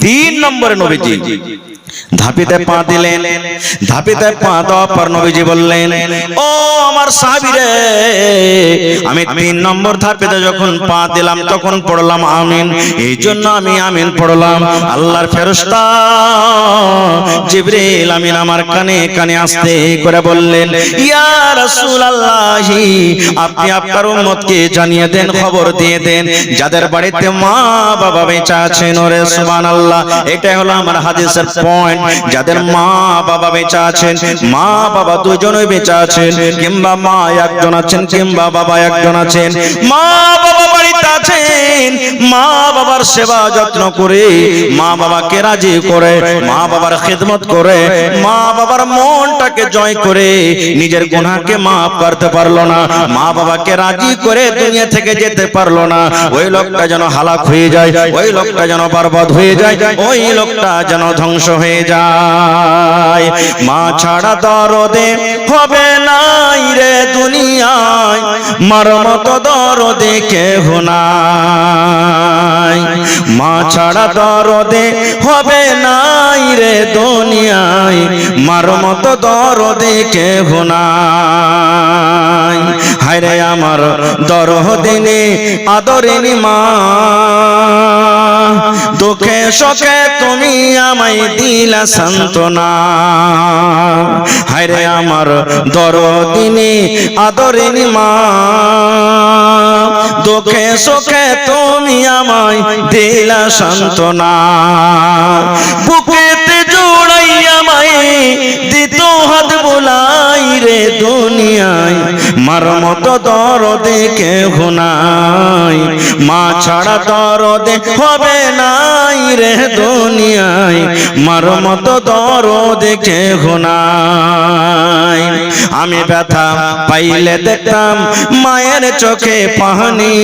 তিন নম্বরে নবীজি ধাপিতে পা দিলেন। ধাপিতে পা দেওয়ার পর নবীজি বললেন, ও আমার সাহাবীরে, আমি তিন নম্বর ধাপিতে যখন পা দিলাম তখন পড়লাম আমিন। এই জন্য আমি আমিন পড়লাম। আল্লাহর ফেরেশতা জিবরিল আমিন আমার কানে কানে আস্তে করে বললেন, ইয়া রাসূলুল্লাহ, আপনি আপনার উম্মতকে জানিয়ে দেন, খবর দিয়ে দেন, যাদের বাড়িতে মা বাবা বেঁচে আছেন। ওরে সুবহানাল্লাহ, এটা হলো আমার হাদিসের পয়েন্ট। যাদের মা বাবা বেঁচে আছেন, মা বাবা দুজনেই বেঁচে আছেন, কিংবা মা একজন আছেন কিংবা বাবা একজন আছেন, মা বাবা বাড়িতে আছেন, মা বাবার সেবা যত্ন করে, মা বাবাকে রাজি করে, মা বাবার খিদমত করে, মা বাবার মনটাকে জয় করে নিজের গুনাহকে মাফ করতে পারলো না, মা বাবাকে রাজি করে দুনিয়া থেকে যেতে পারলো না, ওই লোকটা যেন হালাক হয়ে যায়, ওই লোকটা যেন বরবাদ হয়ে যায়, ওই লোকটা যেন ধ্বংস হয়ে যায়। মা ছাড়া দরদে হবে নাই রে দুনিয়ায়, মার মতো দরদে কেহ নাই। মা ছাড়া দরদে হবে নাই রে দুনিয়ায়, মার মতো দরদে কেহ নাই। হায়রে আমার দরদিনী আদরিনী মা, দুঃখে সুখে তুমি আমায় দিলা সান্ত্বনা। হায়রে আমার দরদিনী আদরিনী মা, দুঃখে সুখে তুমি আমায় দিলা সান্ত্বনা। বুকেতে জোড়াইয়া মায়ে দিত হাত বোলাই রে দুনিয়ায়, মার মতো দরদে কেহ নাই। মা ছাড়া দরদে হবে নাই রে দুনিয়ায়, মার মতো দরদে কেহ নাই। আমি ব্যথা পাইলে দেখতাম মায়ের চোখে পানি,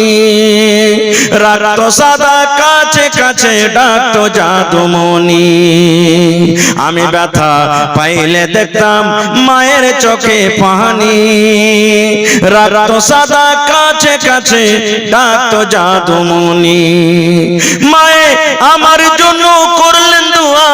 রাখতো সাদা কাছে কাছে ডাকতো জাদুমণি। আমি ব্যথা পাইলে দেখতাম মায়ের চোখে পানি, রাখতো সাদা কাছে কাছে ডাকতো জাদুমণি। মায়ে আমার জন্য করলেন দোয়া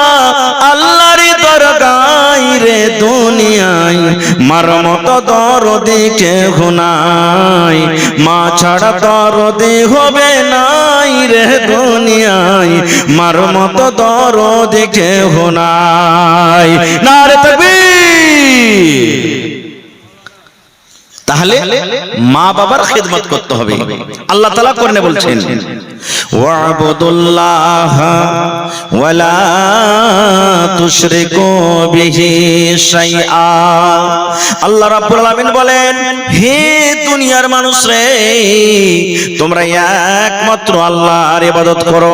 আল্লাহর দরগায় রে দুনিয়ায়, মার মতো দরদে কেহ নাই। মা ছাড়া দরদে হবে নাই রে দুনিয়ায়, মার মতো দরদে কেহ নাই। নারে তাকবীর। তাহলে মা বাবার খিদমত করতে হবে। আল্লাহ তাআলা কোরআনে বলছেন, ওয়াবুদুল্লাহ ওয়ালা তুশরিকু বিহি শাইআ। আল্লাহ রাব্বুল আলামিন বলেন, হে দুনিয়ার মানুষ রে, তোমরা একমাত্র আল্লাহর ইবাদত করো,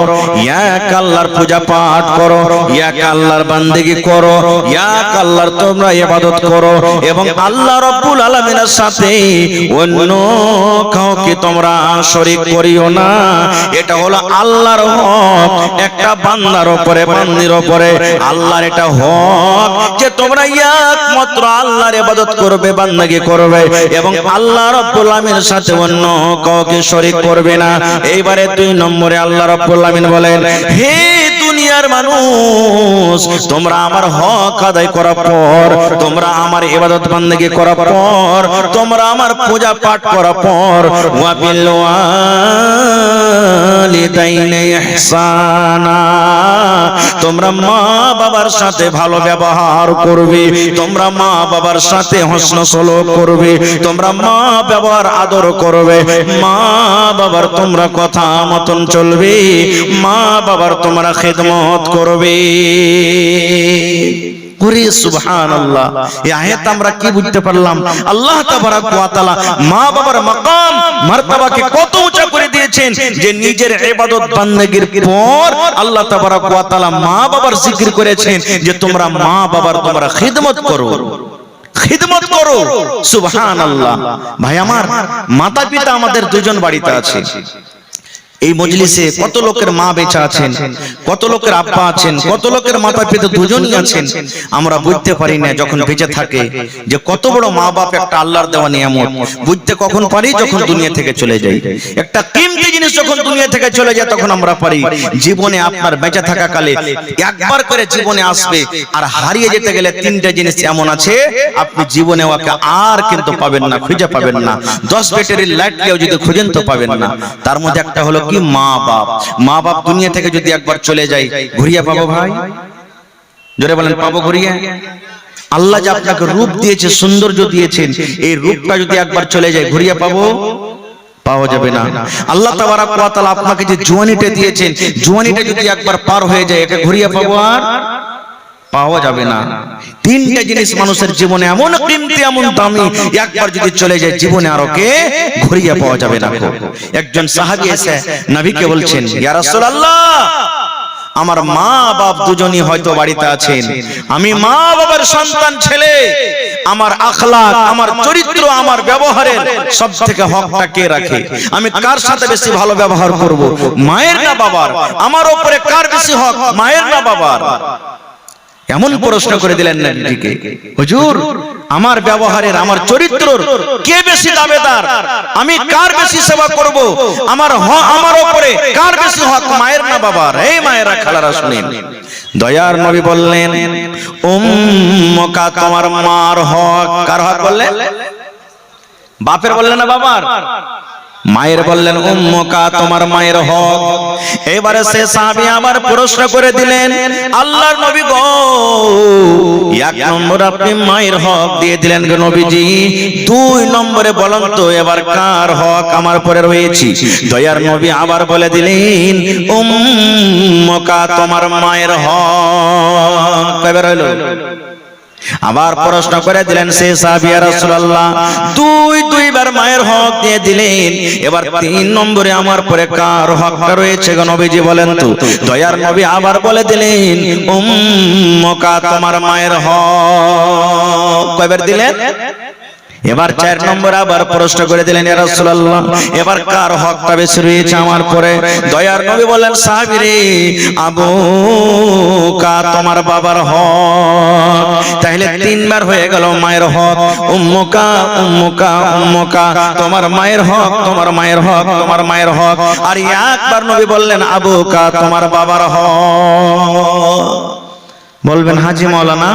এক আল্লাহর পূজা পাঠ করো, এক আল্লাহর বান্দেগি করো, এক আল্লাহর তোমরা ইবাদত করো, এবং আল্লাহ রাব্বুল আলামিনের সাথে অন্য কাউকে তোমরা শরীক করিও না। এটা হলো আল্লাহর হক একটা বান্দার উপরে, বান্দির উপরে। আল্লাহর এটা হক যে তোমরা একমাত্র আল্লাহর ইবাদত করবে, বান্দাগি করবে, এবং আল্লাহ রাব্বুল আলামিনের সাথে অন্য কাউকে শরীক করবে না। এইবারে 2 নম্বরে আল্লাহ রাব্বুল আলামিন বলেন, হে দুনিয়ার মানুষ, তোমরা আমার হক আদায় করার পর, তোমরা আমার ইবাদত বান্দাগি করার পর, তোমরা আমার পূজা পাঠ করার পর, ওয়া বিল ওয়ালিদাইনি ইহসানা, তোমরা মা বাবার সাথে ভালো ব্যবহার করবে, তোমরা মা বাবার সাথে হোসন সলুক করবে, তোমরা মা বাবার আদর করবে, মা বাবার তোমরা কথা মতন চলবে, মা বাবার তোমরা খিদমত করবে। ওরে সুবহানাল্লাহ, এই আয়াত আমরা কি বুঝতে পারলাম? আল্লাহ তাবারক ওয়া তাআলা মা বাবার মাকাম মারতাবাকে কত উঁচা করে দিয়েছেন যে নিজের ইবাদত বান্দেগির পর আল্লাহ তাবারক ওয়া তাআলা মা বাবার জিকির করেছেন যে তোমরা মা বাবার তোমরা খিদমত করো, খিদমত করো। সুবহানাল্লাহ। ভাই আমার, মাতা পিতা আমাদের দুজন বাড়িতে আছে, এই মজলিসে কত লোকের মা বেঁচে আছেন, কত লোকের আব্বা আছেন, কত লোকের মাতা পিতা দুজনই আছেন। আমরা বুঝতে পারি না যখন বেঁচে থাকে যে কত বড় মা বাপ একটা আল্লাহর দেওয়া নিয়ামত। বুঝতে কখন পারি? যখন দুনিয়া থেকে চলে যাই। একটা কিমতি জিনিস যখন দুনিয়া থেকে চলে যায় তখন আমরা পারি। জীবনে আপনার বেঁচে থাকা কালে একবার করে জীবনে আসবে, আর হারিয়ে যেতে গেলে তিনটা জিনিস এমন আছে আপনি জীবনে ওকে আর কিন্তু পাবেন না, খুঁজে পাবেন না। 10 ব্যাটারির লাইট কেউ যদি খুঁজেন তো পাবেন না। তার মধ্যে একটা হলো কি মা বাপ। মা বাপ দুনিয়া থেকে যদি একবার চলে যায়, ঘুরিয়ে পাবো ভাই? জোরে বলেন, পাবো ঘুরিয়ে? আল্লাহ যে আপনাকে রূপ দিয়েছে, সৌন্দর্য দিয়েছেন, এই রূপটা যদি একবার চলে যায় ঘুরিয়ে পাবো? পাওয়া যাবে না। আল্লাহ তাবারক ওয়া তাআলা আপনাকে যে জওয়ানিটা দিয়েছেন, জওয়ানিটা যদি একবার পার হয়ে যায় একে ঘুরিয়ে পাবো? আর পাওয়া যাবে না। তিনটা জিনিস মানুষের জীবনে এমন কিমতি, এমন দামি, একবার যদি চলে যায় জীবনে আর ওকে ঘুরিয়ে পাওয়া যাবে না। একজন সাহাবী এসে নবীকে বলছেন, ইয়া রাসূলুল্লাহ, আমার মা বাপ দুজনই হয়তো বাড়িতে আছেন, আমি মা বাবার সন্তান ছেলে, আমার আখলাক, আমার চরিত্র, আমার ব্যবহারের সব থেকে হকটা কে রাখে? আমি কার সাথে বেশি ভালো ব্যবহার করব, মায়ের না বাবার? আমার উপরে কার বেশি হক, মায়ের না বাবার? এমন প্রশ্ন করে দিলেন নবীজিকে। হুজুর, আমার ব্যবহারের, আমার চরিত্রর কে বেশি দাবিদার? আমি কার বেশি সেবা করব? আমার উপরে কার বেশি হক, মায়ের না বাবার? এই মায়েরা, খালারা শুনেন, দয়ার নবী বললেন, উম্মুকা, তোমার মার হক। কার হক বললেন? বাপের বললেন না বাবার? মায়ের বললেন উম্মুকা, তোমার মায়ের হক। এবারে সে সাহাবী আবার প্রশ্ন করে দিলেন, আল্লাহর নবী গো, এক নম্বর আপনি মায়ের হক দিয়ে দিলেন গো নবীজি, 2 নম্বরে বলেন তো এবার কার হক আমার পরে রয়েছে? দয়ার নবী আবার বলে দিলেন, উম্মুকা, তোমার মায়ের হক। কয়বার হলো? আবার প্রশ্ন করে দিলেন সে সাহাবী, ইয়া রাসূলুল্লাহ, দুইবার মায়ের হক দিয়ে দিলেন, এবার 3 নম্বরে আমার পরে কার হকটা রয়েছে গো নবীজি বলেন তো? দয়ার নবী আবার বলে দিলেন, উম্মুকা, তোমার মায়ের হক। কয়বার দিলেন? এবার 4 নম্বর আবার প্রশ্ন করে দিলেন, ইয়া রাসূলুল্লাহ, এবার কার হকটা বেশি রয়েছে আমার পরে? দয়ার নবী বলেন, সাহাবী রে, আবুকা, তোমার বাবার হক। তাহলে 3 বার হয়ে গেল মায়ের হক। উম্মুকা, উম্মুকা, উম্মুকা, তোমার মায়ের হক, তোমার মায়ের হক, তোমার মায়ের হক। আর একবার নবী বললেন, আবুকা, তোমার বাবার হক। বলবেন, হাজী মাওলানা,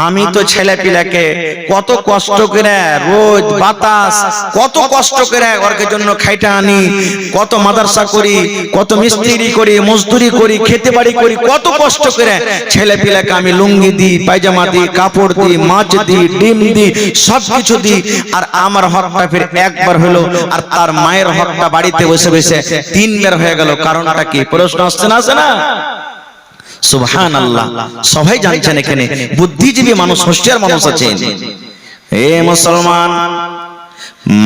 আমি তো ছেলে পিলাকে কত কষ্ট করে রোজ বাতাস, কত কষ্ট করে ওর জন্য খাইটা আনি, কত মাদ্রাসা করি, কত মিস্ত্রি করি, মজদুরি করি, খেতে বাড়ি করি, কত কষ্ট করে ছেলে পিলাকে আমি লুঙ্গি দিই, পায়জামা দিই, কাপড় দিই, মাছ দিই, ডিম দিই, সব কিছু দিই, আর আমার হকটা ফির একবার হলো, আর তার মায়ের হকটা বাড়িতে বসে বসে 3 বার হয়ে গেল। কারণটা কি? প্রশ্ন আসছে না, আসে না? সুবহানাল্লাহ। সবাই জানছেন এখানে বুদ্ধিজীবী মানুষ, হুঁশিয়ার মানুষ আছেন। হে মুসলমান,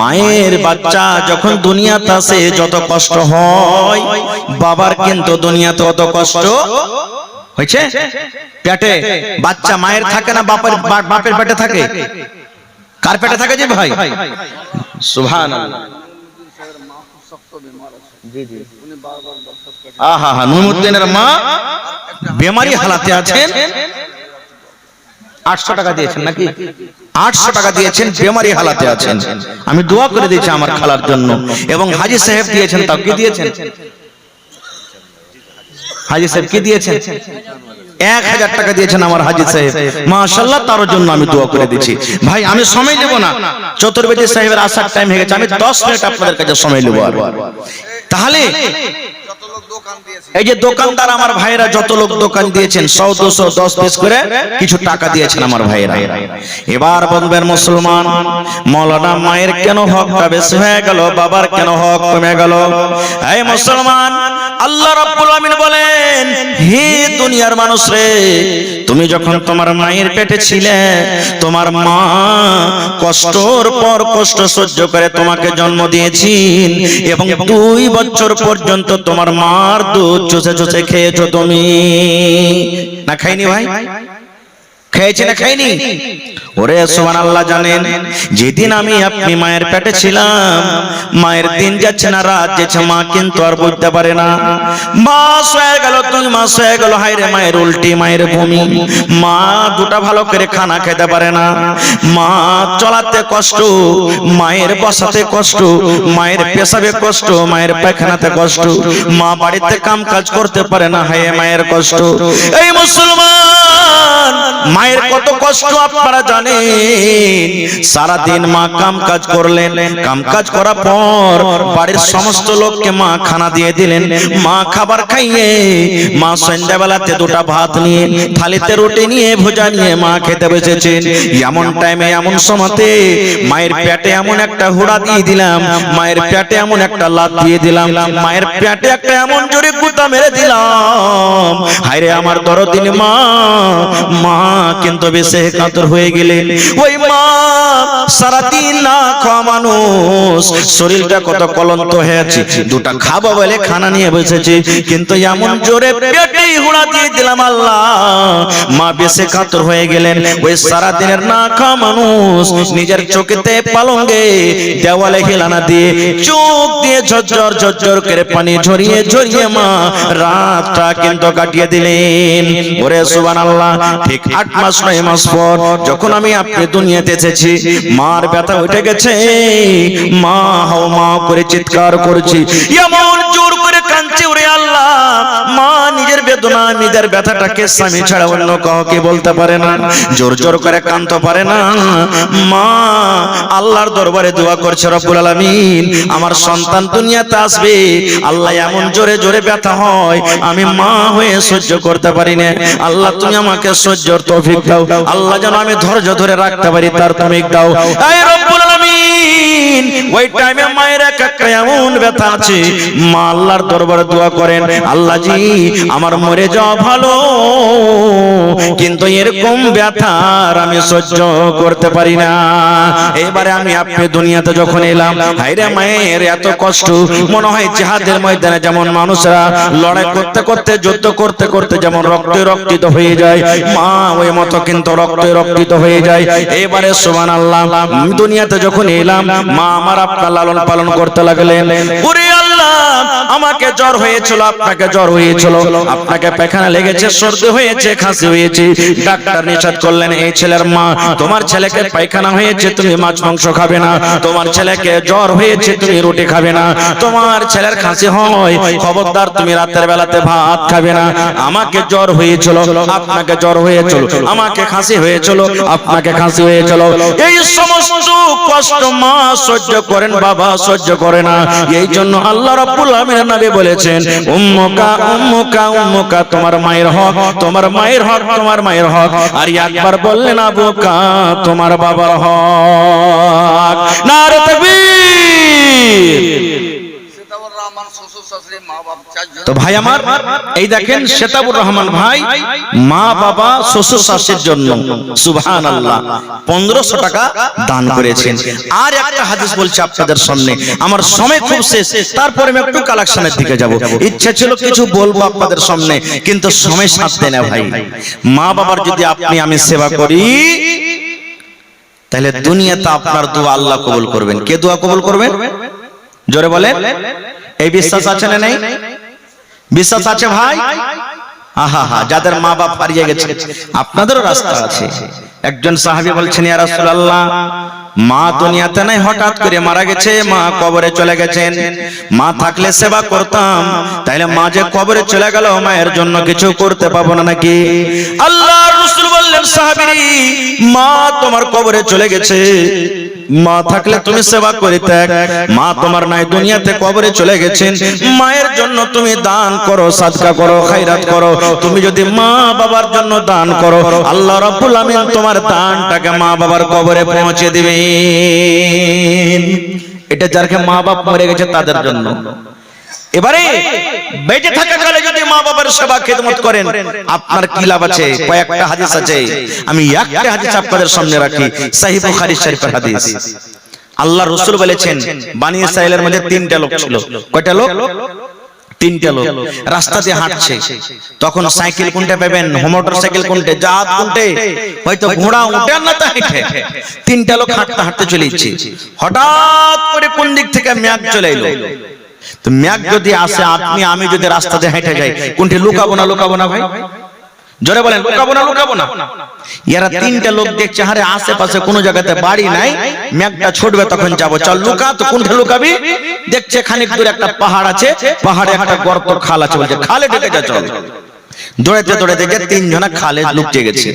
মায়ের বাচ্চা যখন দুনিয়াতে আসে যত কষ্ট হয়, বাবার কিন্তু দুনিয়াতে অত কষ্ট হয়েছে? পেটে বাচ্চা মায়ের থাকে না, বাপের পেটে থাকে? কার পেটে থাকে যে ভাই? সুবহানাল্লাহ। নুরুদ্দিনের মা বেমারি হালাতে আছেন, 800 টাকা দিয়েছেন নাকি? 800 টাকা দিয়েছেন, বেমারি হালাতে আছেন। আমি দোয়া করে দিয়েছি আমার খালার জন্য, এবং হাজী সাহেব দিয়েছেন। তাও কি দিয়েছেন? হাজী সাহেব কি দিয়েছেন? 1000 টাকা দিয়েছেন আমার হাজী সাহেব, মাশাআল্লাহ। তার জন্য আমি দোয়া করে দিচ্ছি। ভাই, আমি সময় নেব না, চতুর্বেদী সাহেবের আসার টাইম হয়ে গেছে, আমি 10 মিনিট আপনাদের কাছে সময় নেব। তাহলে এই যে দোকানদার আমার ভাইরা, যত লোক দোকান দিয়েছেন, 100, 200, 10 পিস করে কিছু টাকা দিয়েছেন আমার ভাইরা। এবার বলবেন, মুসলমান, মাওলানা, মায়ের কেন হকটা বেশি হয়ে গেল, বাবার কেন হক কমে গেল? এই মুসলমান, আল্লাহ রাব্বুল আমিন বলেন, হে দুনিয়ার মানুষ রে, তুমি যখন তোমার মায়ের পেটে ছিলে, তোমার মা কষ্টর পর কষ্ট সহ্য করে তোমাকে জন্ম দিয়েছেন, এবং 2 বছর পর্যন্ত তোমার মার দুধ চুষে চুষে খেয়েছো তুমি, না খাইনি ভাই? খেয়েছি না খাইনি? ওরে সুবহানাল্লাহ, জানেন যেদিন আমি আপনি মায়ের পেটে ছিলাম, মায়ের দিন যাচ্ছে না রাত যাচ্ছে, মা কিন্তু আর বুঝতে পারে না। মাস হয়ে গেল, 2 মাস হয়ে গেল, হায়রে মায়ের উল্টি, মায়ের বমি, মা দুটা ভালো করে খানা খেতে পারে না, মা চলাতে কষ্ট, মায়ের বসাতে কষ্ট, মায়ের পেশাবে কষ্ট, মায়ের পায়খানাতে কষ্ট, মা বাড়িতে কাম কাজ করতে পারে না, হায় মায়ের কষ্ট। এই মুসলমান, মায়ের কত কষ্ট আপনারা জানেন? সারাদিন মা কাম কাজ করলেন, কাম কাজ করার পর বাড়ির সমস্ত লোককে মা খানা দিয়ে দিলেন, মা খাবার খাইয়ে মা সন্ধ্যাবেলাতে দুটা ভাত নিয়ে, থালিতে রুটি নিয়ে, ভুজা নিয়ে মা খেতে বসেছেন। এমন টাইমে, এমন সময়তে মায়ের পেটে এমন একটা হুড়া দিয়ে দিলাম, মায়ের পেটে এমন একটা লাত দিয়ে দিলাম, মায়ের পেটে একটা এমন জোরে গুতা মেরে দিলাম, হায়রে আমার দরদিন মা, মা কিন্তু বেশি কাতর হয়ে গেলেন। ওই মা সারাদিন না খাওয়া মানুষ, শরীরটা কত ক্লান্ত হয়েছে, দুটা খাবো বলে খানা নিয়ে বসেছে, কিন্তু এমন জোরে পেটে হুড়া দিয়ে দিলাম, আল্লাহ, মা বেশি কাতর হয়ে গেলেন। ওই সারাদিনের না খাওয়া মানুষ নিজের চোখেতে পালঙ্গে দেওয়ালে হেলানা দিয়ে, চোখ দিয়ে ঝরঝর ঝরঝর করে পানি ঝরিয়ে ঝরিয়ে মা রাতটা কিন্তু কাটিয়ে দিলেন। ওরে সুবহানাল্লাহ, ঠিক 8 মাস 9 মাস পর যখন আমি আপনি দুনিয়াতে এসেছি, মার ব্যথা উঠে গেছে, মা হাও মা করে চিৎকার করছি, এমন জোর করে কাঁদছি, ওরে আল্লাহ, মা নিজের বেদনা, নিজের ব্যথাটাকে স্বামী ছাড়া অন্য কাউকে বলতে পারে না, জোর জোর করে কাঁদতে পারে না। মা আল্লাহর দরবারে দোয়া করছে, রব্বুল আলামিন, আমার সন্তান দুনিয়াতে আসবে, আল্লাহ এমন জোরে জোরে ব্যথা হয়, আমি মা হয়ে সহ্য করতে পারি না, আল্লাহ তুমি আমাকে সহ্যর তৌফিক দাও, আল্লাহ যেন আমি ধৈর্য ধরে রাখতে পারি তার তৌফিক দাও। এই রব্বুল আলামিন, ওই টাইমে মায়ের একটা এমন ব্যথা আছে, মা আল্লাহর দরবারে দোয়া করেন, আল্লাহ জি আমার মরে যাওয়া ভালো, কিন্তু এরকম ব্যথার আমি সহ্য করতে পারি না। এবারে আমি আপনি দুনিয়াতে যখন এলাম, হায়রে মায়ের এত কষ্ট, মনে হয় জিহাদের ময়দানে যেমন মানুষরা লড়াই করতে করতে, যুদ্ধ করতে করতে যেমন রক্তে রক্তিত হয়ে যায়, মা ওই মতো কিন্তু রক্তে রক্তিত হয়ে যায়। এবারে সুবহানাল্লাহ, দুনিয়াতে যখন এলাম, মা আমার আপনার লালন পালন করতে লাগলেন। ওরে আল্লাহ, আমাকে জ্বর হয়েছিল, আপনাকে জ্বর হয়েছিল, আপনাকে পায়খানা লেগেছে, সর্দি হয়েছে, খাসি হয়েছে, ডাক্তার নিষেধ করলেন, এই ছেলের মা, তোমার ছেলেকে পায়খানা হয়েছে, তুমি মাছ মাংস খাবে না, তোমার ছেলেকে জ্বর হয়েছে, তুমি রুটি খাবে না, তোমার ছেলের খাসি হয়, খবরদার তুমি রাতের বেলাতে ভাত খাবে না। আমাকে জ্বর হয়েছিল, আপনাকে জ্বর হয়েছিল, আমাকে খাসি হয়েছিল, আপনাকে খাসি হয়েছিল, এই সমস্ত কষ্ট মা সহ্য করেন, বাবা সহ্য করে না। এই জন্য আল্লাহ রাব্বুল আলামিন নবী বলেছেন, উম্মুকা উম্মুকা উম্মুকা, তোমার মায়ের হক, তোমার মায়ের হক, তোমার মায়ের হক। আর একবার বললেন আবুকা, তোমার বাবার হক। নারে তাকবীর। তো ভাই আমার, এই দেখেন শেতাবুর রহমান ভাই মা বাবা শ্বশুর শাশুড়ির জন্য সুবহানাল্লাহ 1500 টাকা দান করেছেন। আর একটা হাদিস বলছি আপনাদের সামনে, আমার সময় খুব শেষ, তারপরে আমি একটু কালেকশনের দিকে যাব। ইচ্ছা ছিল কিছু বলবো আপনাদের সামনে, কিন্তু সময় সাথ দেয় না ভাই। মা বাবার যদি আপনি আমি সেবা করি, তাহলে দুনিয়াতে আপনার দোয়া আল্লাহ কবুল করবেন। কে দোয়া কবুল করবেন? জোরে বলেন। এই বিশ্বাস আছে না নেই? বিশ্বাস আছে ভাই? আহা হা, যাদের মা বাপ হারিয়ে গেছে আপনাদেরও রাস্তা আছে। একজন সাহাবী বলছেন, ইয়া রাসূলুল্লাহ, মা দুনিয়াতে নাই, হঠাৎ করে মারা গেছে, মা কবরে চলে গেছেন, মা থাকলে সেবা করতাম, তাইলে মা যে কবরে চলে গেল, মায়ের জন্য কিছু করতে পাবো না নাকি? আল্লাহর রাসূল বললেন, সাহাবী, মা তোমার কবরে চলে গেছে, মা থাকলে তুমি সেবা করিতে, মা তোমার নাই, দুনিয়াতে কবরে চলে গেছেন, মায়ের জন্য তুমি দান করো, সাদকা করো, খায়রাত করো। তুমি যদি মা বাবার জন্য দান করো, আল্লাহ রাব্বুল আমিন তোমার দানটাকে মা বাবার কবরে পৌঁছে দিবেন। এটা যারা মা বাপ মরে গেছে তাদের জন্য। এবারে বেঁচে থাকা কালে যদি মা বাবার সেবা খেদমত করেন, আপনার কি লাভ আছে? কয়েকটা হাদিস আছে, আমি একটা হাদিস আপনাদের সামনে রাখি, সহিহ বুখারী শরীফের হাদিস। আল্লাহ রাসূল বলেছেন, বনি ইসরাইলের মধ্যে 3টা লোক ছিল। কয়টা লোক? তিনটা লোক রাস্তা দিয়ে হাঁটছে, তখন সাইকেল কোনটা পাবেন, মোটর সাইকেল কোনটা, জাহাজ কোনটা, হয়তো ঘোড়া উঠে আর না তা হেঁটে। তিনটা লোক হাঁটতে হাঁটতে চলে যাচ্ছে, হঠাৎ করে কোন দিক থেকে মেঘ চলে এলো। তো মেঘ যদি আসে, আপনি আমি যদি রাস্তা দিয়ে হেঁটে যাই, কোনটি লুকাবো না ভাই? জোরে বলেন, লুকাবো না। এরা তিনটা লোক দেখছে, আরে আশেপাশে কোনো জায়গাতে বাড়ি নাই, মেঘটা ছুটবে তখন যাবো, চল লুকা। তো কোনটা লুকাবি? দেখছে খানিক দূরে একটা পাহাড় আছে, পাহাড়ে একটা গর্ত খাল আছে, বলছে খালে ঢুকে যা, চল। দৌড়াতে যে তিনজনা খালে লুকিয়ে গেছে।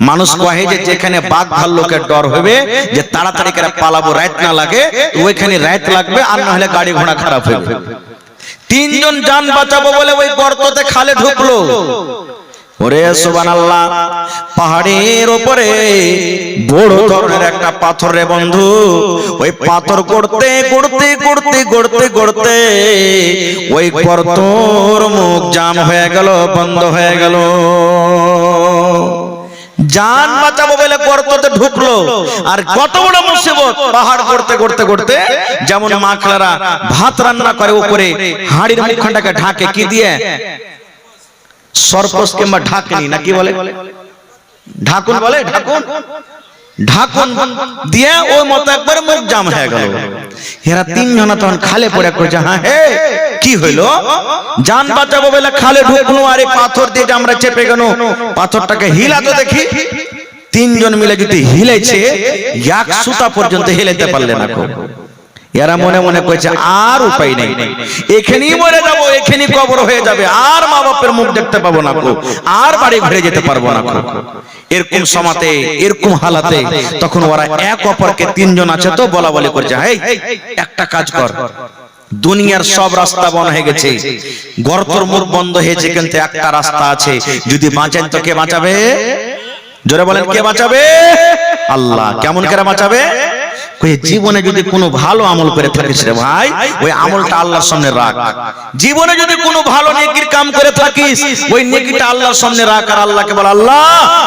মানুষ কহে যে যেখানে বাঘ ভাল্লুকের ডর হবে, যে তাড়াতাড়ি করে পালাবো, রাত না লাগে, ওইখানে রাত লাগবে, আর না হলে গাড়ি ঘোড়া খারাপ হবে। তিনজন জান বাঁচাবো বলে ওই গর্ততে খালে ঢুকলো। ওরে সুবহানাল্লাহ, পাহাড়ের উপরে বড় ধরনের একটা পাথর রে বন্ধু, ওই পাথর গড়তে ওই গর্তর মুখ জাম হয়ে গেল, বন্ধ হয়ে গেল। জান বাঁচাবো বলে গর্ততে ঢুকলো, আর কত বড় মুসিবত! পাহাড় গড়তে যেমন মাখলারা ভাত রান্না করে উপরে হাঁড়ির মুখখানটাকে ঢাকে কি দিয়ে, সরপস কিংবা ঢাকনি না কি বলে, ঢাকুন বলে, ঢাকুন দিয়ে ওই মতো একবার মুখ জাম হয়ে গেল। এরা তিনজনা তখন খালে পড়ে করছে, হ্যাঁ হে কি হইলো? জান বাঁচাবো বলে খালে ঢুকলো, আরে পাথর দিয়ে আমরা চেপে গেল, পাথরটাকে হিলা তো দেখি। তিনজন মিলে যদি হিলেছে, এক সুতা পর্যন্ত হিলাইতে পারলে না। এরা মনে মনে কইছে আর উপায় নেই, এখানেই মরে যাবো, এখানেই কবর হয়ে যাবে, আর মা বাপের মুখ দেখতে পাবো না, আর বাড়ি ঘুরে যেতে পারবো না। এরকম সমাতে, এরকম হালাতে তখন ওরা এক অপরকে, তিনজন আছে তো, বলা বলি করছে, হেই একটা কাজ কর, দুনিয়ার সব রাস্তা বন্ধ হয়ে গেছে, গর্তর মুখ বন্ধ হয়েছে, কিন্তু একটা রাস্তা আছে, যদি বাঁচেন তো কে বাঁচাবে? জোরে বলেন, কে বাঁচাবে? আল্লাহ। কেমন করে বাঁচাবে? জীবনে যদি কোনো ভালো আমল করে থাকিস রে ভাই, ওই আমলটা আল্লাহর সামনে রাখ। জীবনে যদি কোনো ভালো নেকির কাম করে থাকিস, ওই নেকিটা আল্লাহর সামনে রাখ, আর আল্লাহকে বল, আল্লাহ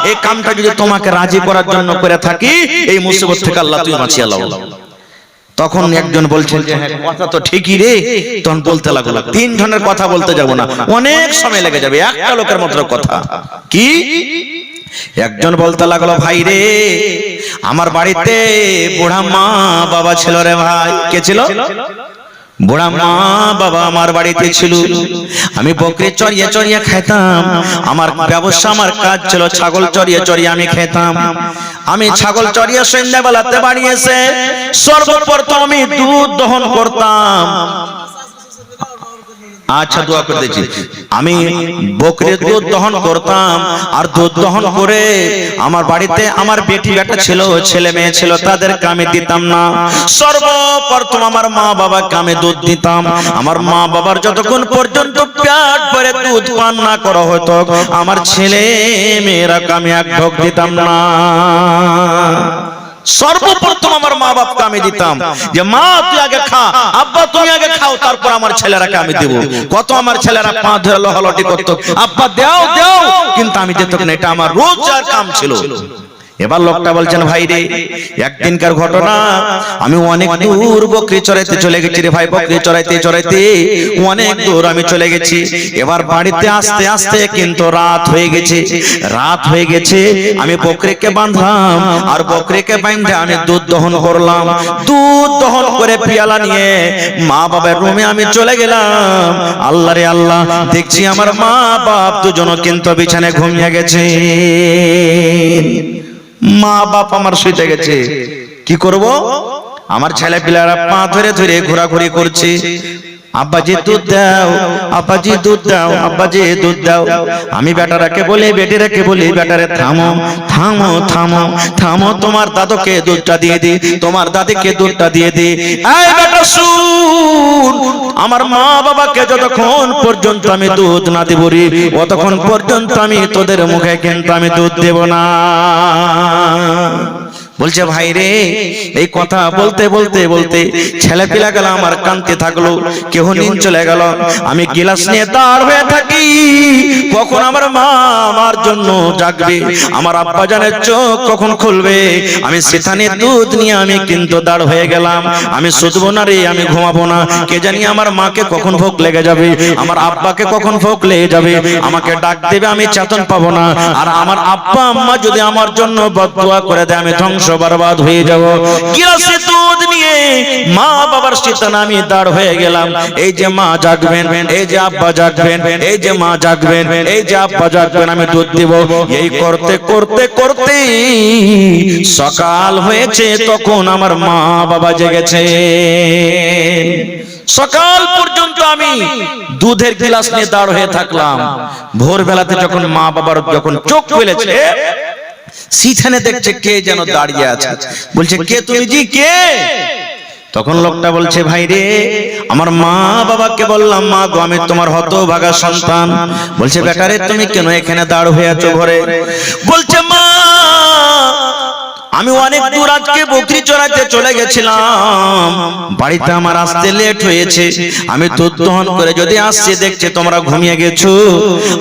এই কামটা যদি তোমাকে রাজি করার জন্য করে থাকি, এই মুসিবত থেকে আল্লাহ তুমি বাঁচিয়ে লাও। তখন একজন বলছেন যে হ্যাঁ কথা তো ঠিকই রে, তখন বলতে লাগলো, তিনজনের কথা বলতে যাব না, অনেক সময় লেগে যাবে, একটা লোকের মাত্র কথা। কি? একজন বলতে লাগলো, ভাই রে, আমার বাড়িতে বুড়া মা বাবা ছিল রে ভাই। কে ছিল? বুড়া মা বাবা আমার বাড়িতে ছিল, আমি বকরি চড়িয়ে খেতাম, আমার ব্যবসা, আমার কাজ ছিল ছাগল চড়িয়ে আমি খেতাম। আমি ছাগল চড়িয়ে সন্ধ্যাবেলাতে বাড়ি এসে সর্বপ্রথম আমি দুধ দহন করতাম। আচ্ছা, দোয়া করে দিচ্ছি। আমি বকরির দুধ দহন করতাম, আর দুধ দহন করে আমার বাড়িতে আমার বেটি বেটা ছিল, ছেলে মেয়ে ছিল, তাদেরকে আমি দিতাম না। সর্বপ্রথম আমার মা বাবাকে আমি দুধ দিতাম। আমার মা বাবার যতক্ষণ পর্যন্ত পেট ভরে দুধ পান না করা হতো, আমার ছেলে মেয়েরাকে আমি এক ঢোক দিতাম না। সর্বপ্রথম আমার মা বাপকে আমি দিতাম, যে মা তুই আগে খা, আব্বা তুমি আগে খাও, তারপর আমার ছেলেরাকে আমি দেব। কত আমার ছেলেরা পা ধরে লহলটি করতো, আব্বা দাও দাও, কিন্তু আমি দিতাম না, এটা আমার রোজগার কাম ছিল। এবার লোকটা বলছেন, ভাই রে, একদিনকার ঘটনা, আমি অনেক দূর বকরি চড়াইতে চলে গেছি রে ভাই, বকরি চড়াইতে অনেক দূর আমি চলে গেছি। এবার বাড়িতে আস্তে আস্তে কিন্তু রাত হয়ে গেছে। আমি বকরিকে বাঁধলাম, আর বকরিকে বাঁধে আমি দুধ দহন করলাম। দুধ দহন করে পিয়ালা নিয়ে মা বাবার রুমে আমি চলে গেলাম। আল্লাহ রে আল্লাহ, দেখছি আমার মা বাপ দুজন কিন্তু বিছানায় ঘুমিয়ে গেছে। মা বাপ আমার শুইতে গেছে, কি করব? আমার ছেলে পিলারা পা ধরে ঘোরাঘুরি করছে, আব্বাজি দুধ দাও, আব্বাজি দুধ দাও, আব্বাজি দুধ দাও। আমি বেটারাকে বলি, বেটিরাকে বলি, বেটারে থামো থামো থামো থামো, তোমার দাদুকে দুধটা দিয়ে দি, তোমার দাদিকে দুধটা দিয়ে দি। এই বেটা শুন, আমার মা বাবাকে যতক্ষণ পর্যন্ত আমি দুধ না দিব রে, ততক্ষণ পর্যন্ত আমি তোদের মুখে কিন্তু আমি দুধ দেব না। বলছে, ভাই রে, এই কথা বলতে বলতে বলতে ছেলে পিলা গেল আমার কানতে থাকলো, কেহ নিন চলে গেল। আমি গিলাস নিয়ে দাঁড় হয়ে থাকি, কখন আমার মা আমার জন্য জাগবে, আমার আব্বা জানের চোখ কখন খুলবে। আমি সেখানে দুধ নিয়ে আমি কিন্তু দাঁড় হয়ে গেলাম। আমি শুধবো না রে, আমি ঘুমাবো না। কে জানি আমার মাকে কখন ভোগ লেগে যাবে, আমার আব্বাকে কখন ভোগ লেগে যাবে, আমাকে ডাক দেবে, আমি চেতন পাবো না। আর আমার আব্বা আম্মা যদি আমার জন্য বদদুয়া করে দেয়, আমি ধ্বংস বরবাদ হয়ে যাব। গিলাসে দুধ নিয়ে মা বাবার সেখানে আমি দাঁড় হয়ে গেলাম। এই যে মা জাগবেন, এই যে আব্বা জাগবেন, এই যে মা জাগবেন, এই যে আব্বা জাগবেন, আমি দুধ দিব। এই করতে করতে করতে সকাল হয়েছে, তখন আমার মা বাবা জেগেছে। সকাল পর্যন্ত আমি দুধের গ্লাস নিয়ে দাঁড় হয়ে থাকলাম। ভোরবেলাতে যখন মা বাবার যখন চোখ খুলেছে, সেখানে দেখছে কে যেন দাঁড়িয়ে আছে। বলছে, কে তুমি? জি, কে? তখন লোকটা বলছে, ভাই রে, আমার মা বাবাকে বললাম, মা গো, আমি তোমার হতভাগা সন্তান। বলছে, বেটা রে, তুমি কেন এখানে দাঁড় হয়ে আছো ঘরে? বলছে, মা, আমি অনেক দূর আজকে বকরি চড়াইতে চলে গেছিলাম, বাড়িতে আমার আসতে লেট হয়েছে। আমি দুধ দহন করে যদি আসছি, দেখছি তোমরা ঘুমিয়ে গেছো,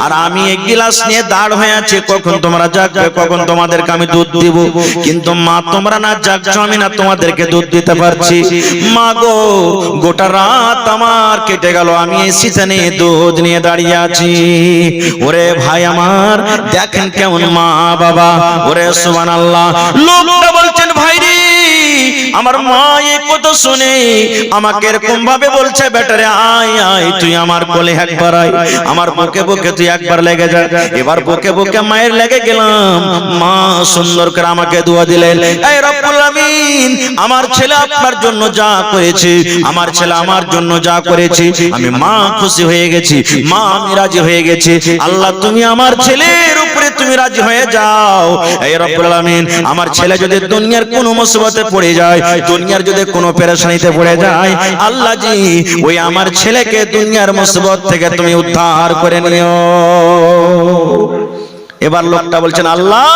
আর আমি এক গিলাস নিয়ে দাঁড় হয়ে আছি, কখন তোমরা জাগবে, কখন তোমাদেরকে আমি দুধ দিব। কিন্তু মা, তোমরা না জাগছো, আমি না তোমাদেরকে দুধ দিতে পারছি। মা গো, গোটা রাত আমার কেটে গেল, আমি এই সিজনে দুধ নিয়ে দাঁড়িয়ে আছি। ওরে ভাই আমার, দেখেন কেমন মা বাবা। ওরে সুবহানাল্লাহ। লোকটা বলছেন, ভাই রে, আমার মা এই কথা শুনে আমাকে এরকম ভাবে বলছে, বেটারে আয় আয়, তুই আমার কোলে একবার আয়, আমার বুকে বুকে তুই একবার লেগে যা। এবার বুকে বুকে মায়ের লেগে গেলাম। মা সুন্দর করে আমাকে দোয়া দিলেন, এই রব্বুল আমিন, আমার ছেলে আপনার জন্য যা করেছে, আমার ছেলে আমার জন্য যা করেছে, আমি মা খুশি হয়ে গেছি, মা আমি রাজি হয়ে গেছি। আল্লাহ, তুমি আমার ছেলের উপরে তুমি রাজি হয়ে যাও। এই রব্বুল আমিন, আমার ছেলে যদি দুনিয়ার কোনো মুসিবতে পড়ে যায়, দুনিয়ার যদি কোনো পেরেশানিতে পড়ে যায়, আল্লাহ জি, ওই আমার ছেলেকে দুনিয়ার মুসিবত থেকে তুমি উদ্ধার করে নিও। এবার লোকটা বলছেন, আল্লাহ,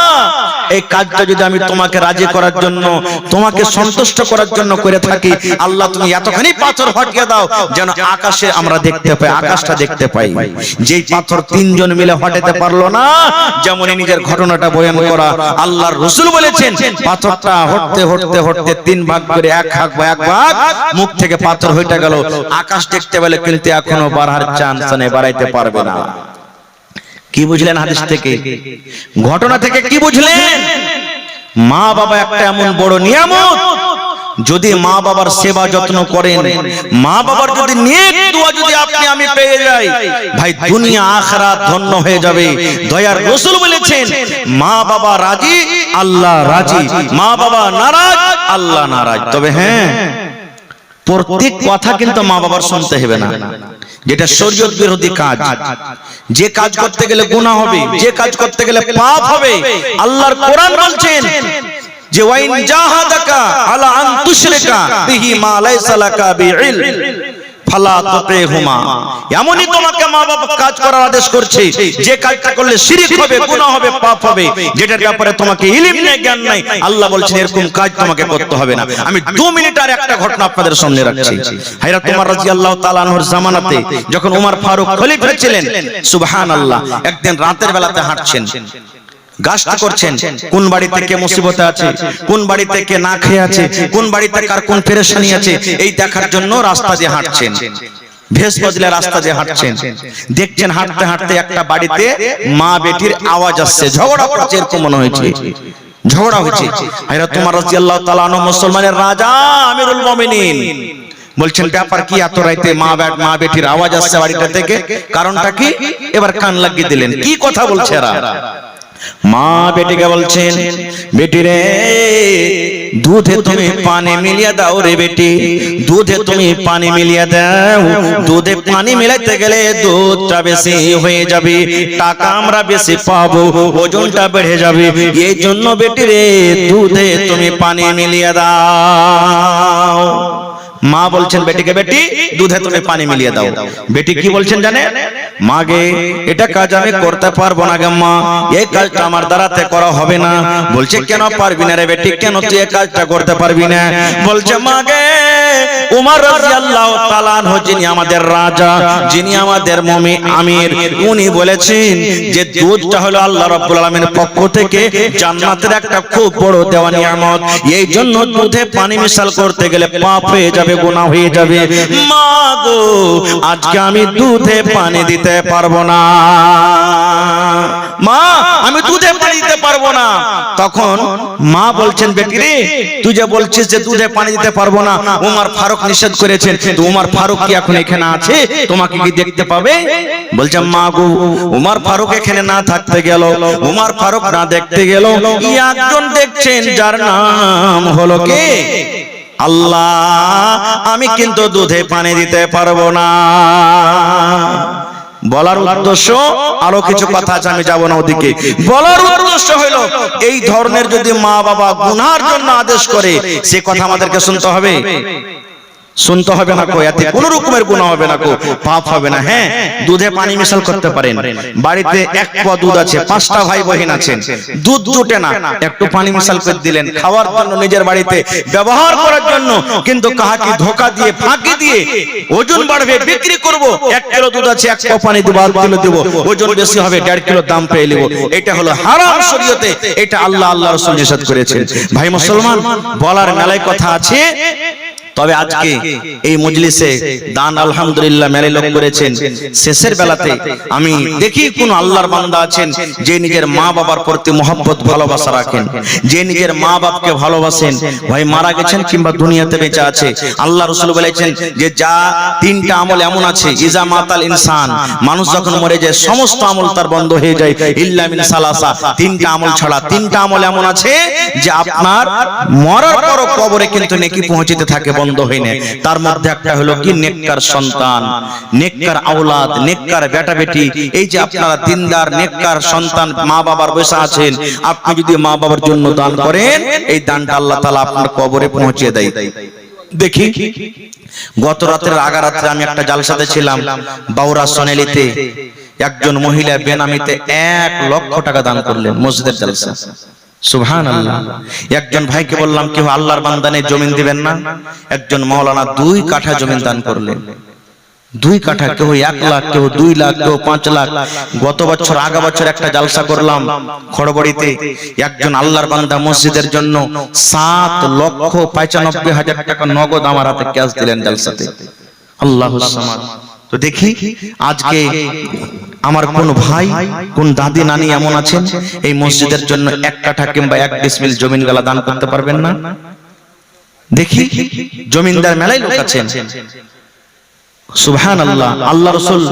এই কাজটা যদি আমি তোমাকে রাজি করার জন্য, তোমাকে সন্তুষ্ট করার জন্য করে থাকি, আল্লাহ তুমি এতখানি পাথর হটিয়ে দাও যেন আকাশে আমরা দেখতে পাই, আকাশটা দেখতে পাই। যেই পাথর তিনজন মিলে হটাতে পারলো না, যেমন নিজের ঘটনাটা বয়ান করা, আল্লাহর রাসূল বলেছেন, পাথরটা হটতে হটতে হটতে তিন ভাগ করে এক ভাগ মুখ থেকে পাথর হইতে গেল। আকাশ দেখতে পেলে কিন্তু এখনো বাড়ার চান্স নেই, বাড়াইতে পারবে না। কি বুঝলেন হাদিস থেকে, ঘটনা থেকে কি বুঝলেন? মা বাবা একটা এমন বড় নিয়ামত, যদি মা বাবার সেবা যত্ন করেন, মা বাবার যদি নেক দোয়া যদি আপনি আমি পেয়ে যাই, ভাই দুনিয়া আখিরাত ধন্য হয়ে যাবে। দয়ার রাসূল বলেছেন, মা বাবা রাজি, আল্লাহ রাজি, মা বাবা নারাজ, আল্লাহ নারাজ। তবে হ্যাঁ, প্রত্যেক কথা কিন্তু মা বাবার শুনতে হবে না। যেটা শরীয়ত বিরোধী কাজ, যে কাজ করতে গেলে গুনাহ হবে, যে কাজ করতে গেলে পাপ হবে, আল্লাহর কোরআন বলছেন যে ওয়াইন জাহাদাকা আলা আন তুশরিকা বিহি মা লাইসা লাকা বিইলম ফালা তুতিহুমা। এমনই তোমাকে মা বাবা কাজ করার আদেশ করছে, যে কাজটা করলে শিরক হবে, গুনাহ হবে, পাপ হবে, যেটার ব্যাপারে তোমাকে ইলম নেই, জ্ঞান নাই, আল্লাহ বলছেন এরকম কাজ তোমাকে করতে হবে না। আমি 2 মিনিট আর একটা ঘটনা আপনাদের সামনে রাখছি। হযরত ওমর রাদিয়াল্লাহু তাআলা আনহুর জামানাতে যখন ওমর ফারুক খলিফা ছিলেন, সুবহানাল্লাহ, একদিন রাতের বেলাতে হাঁটছেন, গাছটা করছেন, কোন বাড়িতে কে মুসিবতে আছে, কোন বাড়িতে কে না খেয়ে আছে, কোন বাড়িতে কার কোন পেরেশানি আছে, এই দেখার জন্য রাস্তা দিয়ে হাঁটছেন। ভেষ বদলে রাস্তা দিয়ে হাঁটছেন, দেখছেন হাঁটতে হাঁটতে একটা বাড়িতে মা বেটির আওয়াজ আসছে, ঝগড়া করছে, এরকম মনে হয়েছে ঝগড়া হচ্ছে। হযরত ওমর রাদিয়াল্লাহু তাআলা আনহু মুসলমানের রাজা, আমিরুল মুমিনিন, বলছেন ব্যাপার কি, এত রাতে মা বেটির আওয়াজ আসছে বাড়িটা থেকে, কারণটা কি? এবার কান লাগিয়ে দিলেন, কি কথা বলছে এরা। মা বেটিকে বলছেন, বেটি রে, দুধে তুমি পানি মিলিয়ে দাও রে বেটি, দুধে তুমি পানি মিলিয়ে দাও। দুধে পানি মিলাইতে গেলে দুধটা বেশি হয়ে যাবে, টাকা আমরা বেশি পাবো, ওজনটা বেড়ে যাবে, এই জন্য বেটি রে, দুধে তুমি পানি মিলিয়ে দাও। মা বলছেন বেটিকে, বেটি দুধে তুমি পানি মিলিয়ে দাও। বেটি কি বলছেন জানে, মা গে, এটা কাজ আমি করতে পারবো না গে মা, এই কাজটা আমার দ্বারাতে করা হবে না। বলছে কেন পারবি না রে বেটি, কেন তুই এই কাজটা করতে পারবি না? বলছে মা গে, উমর রাদিয়াল্লাহু তাআলা আনহু, যিনি আমাদের রাজা, যিনি আমাদের আমির, উনি বলেছেন যে দুধটা হলো আল্লাহ রাব্বুল আলামিনের পক্ষ থেকে জান্নাতের একটা খুব বড় দেওয়া নিয়ামত। এই জন্য দুধে পানি মিশাল করতে গেলে পাপ হয়ে যাবে, গুনাহ হয়ে যাবে। মা গো, আজকে আমি দুধে পানি দিতে পারবো না, মা আমি দুধে পানি দিতে পারবো না। তখন মা বলছেন, বেটি রে, তুই যে বলছিস যে দুধে পানি দিতে পারবো না, উমর ফারুক নিষেধ করেছেন, তো উমর ফারুক কি এখন এখানে আছে? তোমাকে কি দেখতে পাবে? বলছে, মা গো, উমর ফারুক এখানে না থাকতে গেল, উমর ফারুক না দেখতে গেল, একজন দেখছেন যার নাম হলো কে? আল্লাহ। আমি কিন্তু দুধে পানি দিতে পারবো না। বলার উদ্দেশ্য আরো কিছু কথা আছে, আমি যাব না ওদিকে। বলার উদ্দেশ্য হলো এই ধরনের যদি মা বাবা গুনার জন্য আদেশ করে, সে কথা আমাদেরকে শুনতে হবে, শুনতে হবে না কো, এতে কোন রকমের গুনাহ হবে না কো, পাপ হবে না। হ্যাঁ, দুধে পানি মিশাল করতে পারেন। বাড়িতে এক পোয়া দুধ আছে, 5টা ভাই বোন আছেন, দুধ জুটে না, একটু পানি মিশাল করে দিলেন খাওয়ার জন্য, নিজের বাড়িতে ব্যবহার করার জন্য, কিন্তু কাহাকে ধোঁকা দিয়ে ফাঁকি দিয়ে ওজন বাড়বে, বিক্রি করব, 1 কিলো দুধ আছে, 1 পোয়া পানি দেব, 1 কিলো দেব, ওজন বেশি হবে, 1.5 কিলো দাম পেয়ে নেব। এটা হলো হারাম শরীয়তে, এটা আল্লাহ রাসূল নিষেধ করেছেন। ভাই মুসলমান, বলার মেলায় কথা আছে। তবে আজকে এই মজলিসে দান আলহামদুলিল্লাহ মেলে লোক করেছেন। শেষের বেলাতে আমি দেখি কোন আল্লাহর বান্দা আছেন যে নিজের মা বাবার প্রতি মহব্বত ভালোবাসা রাখেন, যে নিজের মা বাপকে ভালোবাসেন, ভাই মারা গেছেন কিংবা দুনিয়াতে বেঁচে আছে। আল্লাহ রাসূল বলেছেন যে যা 3টা আমল এমন আছে, ইজা মাতাল ইনসান, মানুষ যখন মরে যায় সমস্ত আমল তার বন্ধ হয়ে যায়, ইল্লা মিন সালাসা, 3টা আমল ছাড়া। 3টা আমল এমন আছে যে আপনার মরার পরও কবরে কিন্তু নেকি পৌঁছতে থাকে, বন্ধ হয় না। তার মধ্যে একটা হলো কি, নেককার সন্তান, নেককার আওলাদ, নেককার বেটা বেটি। এই যে আপনারা দিনদার নেককার সন্তান মা বাবার বসে আছেন, আপনি যদি মা বাবার জন্য দান করেন, এই দানটা আল্লাহ তাআলা আপনার কবরে পৌঁছে দেয়। দেখি গত রাতের আগা রাতে আমি একটা জালসাতে ছিলাম বাউরা সোনালিতে, একজন মহিলা বেনামিতে 1 লক্ষ টাকা দান করলেন, মসজিদের জালসা। সুবহানাল্লাহ। একজন ভাইকে বললাম, কেউ আল্লাহর বান্দা নেই, জমিন দিবেন না? একজন মাওলানা 2 কাঠা জমিন দান করলেন, 2 কাঠা, কেউ 1 লাখ, কেউ 2 লাখ, কেউ 5 লাখ। গত বছর আগা বছর একটা জালসা করলাম খড়বড়িতে, একজন আল্লাহর বান্দা মসজিদের জন্য 7,95,000 টাকা নগদ আমার হাতে ক্যাশ দিলেন জালসাতে। আল্লাহুস সামাদ। তো দেখি আজকে আমার কোন ভাই, কোন দাদি নানি এমন আছেন এই মসজিদের জন্য 1 কাঠা কিংবা 1 ডিসমিল জমিন গালা দান করতে পারবেন না? দেখি জমিনদার মেলায় লোক আছেন। সুবহানাল্লাহ। আল্লাহ রাসূল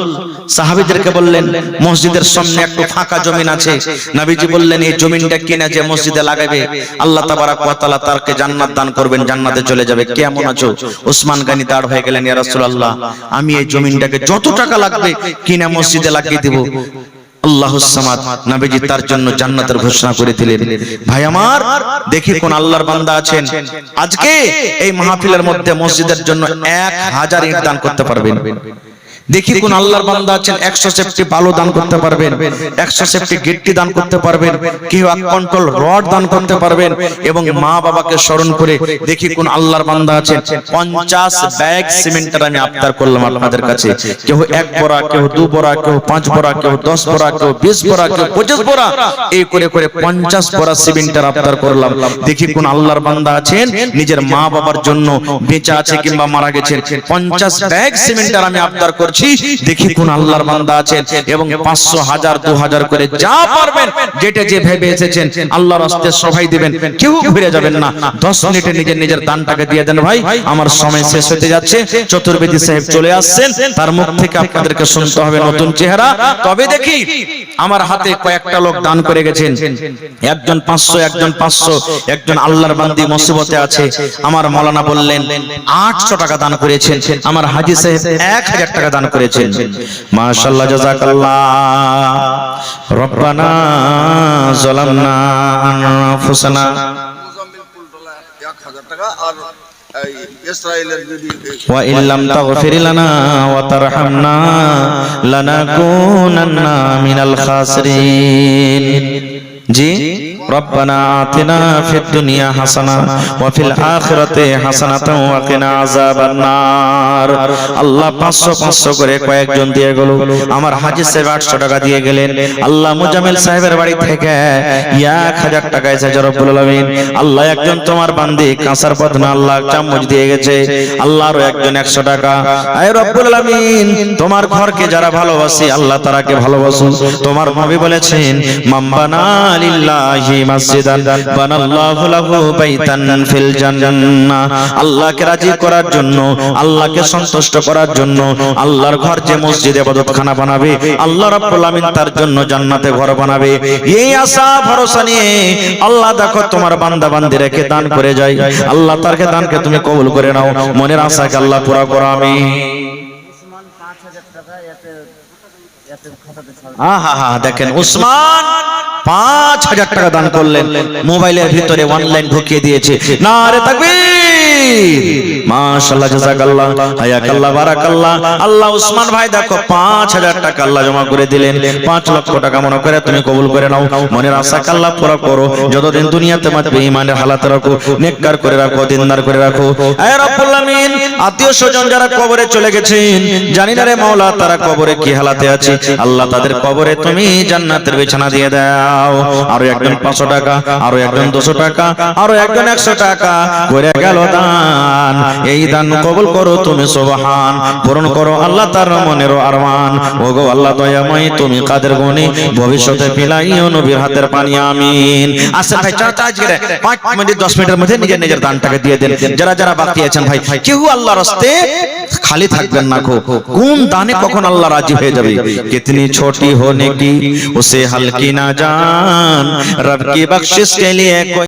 সাহাবীদেরকে বললেন, মসজিদের সামনে একটু ফাঁকা জমিন আছে, নবীজি বললেন এই জমিনটা কিনে যে মসজিদে লাগাবে, আল্লাহ তাবারাক ওয়া তাআলা তারকে জান্নাত দান করবেন, জান্নাতে চলে যাবে। কেমন আছো? ওসমান গনি দাঁড় হয়ে গেলেন, ইয়া রাসূলুল্লাহ, আমি এই জমিনটাকে যত টাকা লাগবে কিনে মসজিদে লাগিয়ে দেব। আল্লাহুস সামাদ, নবীজি তার জন্য জান্নাতের ঘোষণা করে দিলেন। ভাই আমার, দেখি কোন আল্লাহর বান্দা আছেন আজকে এই মাহফিলের মধ্যে মসজিদের জন্য 1000 ইট দান করতে পারবেন? দেখি কোন আল্লাহর বান্দা আছেন 100 সেফটি বালু দান করতে পারবেন, 100 সেফটি গিট্টি দান করতে পারবেন, কেউ 1 কন্ট্রোল রড দান করতে পারবেন। এবং মা বাবাকে স্মরণ করে দেখি কোন আল্লাহর বান্দা আছেন 50 ব্যাগ সিমেন্টের আমি আবদার করলাম আপনাদের কাছে, কেউ 1 বড়া, কেউ 2 বড়া, কেউ 5 বড়া, কেউ 10 বড়া, কেউ 20 বড়া, কেউ 25 বড়া, এই করে করে 50 বড়া সিমেন্টের আবদার করলাম। দেখি কোন আল্লাহর বান্দা আছেন নিজের মা বাবার জন্য বেঁচে আছে কিংবা মারা গেছেন, 50 ব্যাগ সিমেন্টের আমি আবদার করছি। দেখি কোন আল্লাহর বান্দা আছেন এবং 500, 1000, 2000 করে যা পারবেন, যেটা যে ভেবে এসেছেন আল্লাহর রাস্তায় সবাই দিবেন, কেউ ঘুরে যাবেন না। 10 মিনিটে নিজের নিজের দানটাকে দিয়ে দেন। ভাই আমার সময় শেষ হতে যাচ্ছে, চতুর্বেদী সাহেব চলে আসছেন, তার মুখ থেকে আপনাদেরকে শুনতে হবে নতুন চেহারা। তবে দেখি আমার হাতে কয়েকটা লোক দান করে গেছেন, একজন 500, একজন 500, একজন আল্লাহর বান্দি মুসিবতে আছে, আমার মাওলানা বললেন 800 টাকা দান করেছেন, আমার হাজী সাহেব 1000 টাকা দান করেছেন। মাশাআল্লাহ, জাযাকাল্লাহ। রব্বানা যালামনা আনফুসানা, ওয়া ইল্লাম তাগফির লানা ওয়া তারহামনা লানাকুনান্না মিনাল খাসিরিন। জি রব্বানা আতিনা ফিদ দুনিয়া হাসানা ওয়া ফিল আখিরাতি হাসানাতাও ওয়া কিনা আযাবান নার। আল্লাহ 500 500 করে কয়েকজন দিয়ে গেল। আমার হাজী সাহেব 800 টাকা দিয়ে গেলেন। আল্লাহ মুজাম্মিল সাহেবের বাড়ি থেকে 1000 টাকা এসেছে রব্বুল আলামিন। আল্লাহ একজন তোমার বান্দি কাঁসার বদনা আল্লাহ চামচ দিয়ে গেছে। আল্লাহ আরো একজন 100 টাকা। আয় রব্বুল আলামিন তোমার ঘরকে যারা ভালোবাসে আল্লাহ তারাকে ভালোবাসুন। তোমার নবী বলেছেন মাম্বানা লিল্লাহি মাসজিদান বানাল্লাহু লাহু বাইতান ফিল জান্নাহ। আল্লাহকে রাজি করার জন্য, আল্লাহকে সন্তুষ্ট করার জন্য আল্লাহর ঘর যে মসজিদে ইবাদতখানা বানাবে আল্লাহ রাব্বুল আলামিন তার জন্য জান্নাতে ঘর বানাবে। এই আশা ভরসা নিয়ে আল্লাহ দেখো তোমার বান্দা বান্দি রেখে দান করে যায়। আল্লাহ তারকে দানকে তুমি কবুল করে নাও। মনের আশাকে আল্লাহ পুরা করো আমিন। দেখেন উসমান 5000 টাকা দান করলেন, মোবাইলের ভিতরে অনলাইন ঢুকিয়ে দিয়েছে। নারে তাকবীর, মাশাআল্লাহ, জাযাকাল্লাহ, হায়াকাল্লাহ, বারাকাল্লাহ। আল্লাহ উসমান ভাই দেখো 5000 টাকা আল্লাহ জমা করে দিলেন। 5 লক্ষ টাকা মনে করে তুমি কবুল করে নাও। মনের আশাকে আল্লাহ পুরা করো। যতদিন দুনিয়াতে মাতবে ঈমানের হালাতে রাখো, নেককার করে রাখো, দিনদার করে রাখো। হে রব্বুল আমিন আত্মীয় স্বজন যারা কবরে চলে গেছেন জানি না রে মাওলা তারা কবরে কি হালাতে আছে, আল্লাহ তাদের কবরে তুমি জান্নাতের বিছানা দিয়ে দাও। আরো একজন 500 টাকা, আরো একজন 200 টাকা, আরো একজন 100 টাকা করে গেল দান। এই দান কবুল করো তুমি সুবহান, পূরণ করো আল্লাহ তার মনের আরমান। ওগো আল্লাহ দয়াময় তুমি কাদের গুণে ভবিষ্যতে পিলাইও নবীর হাতের পানি আমিন। আসেন ভাই চাচা আজকে 5 মিনিট 10 মিনিটের মধ্যে নিজের নিজের দানটাকে দিয়ে দেন। যারা যারা বাকি আছেন ভাই কেউ আল্লাহর রাস্তে খালি থাকবেন না। কোন দানে কখন আল্লাহ রাজি হয়ে যাবে। कितनी छोटी होने की उसे हल्की ना जान, रब की बख्शिश के लिए कोई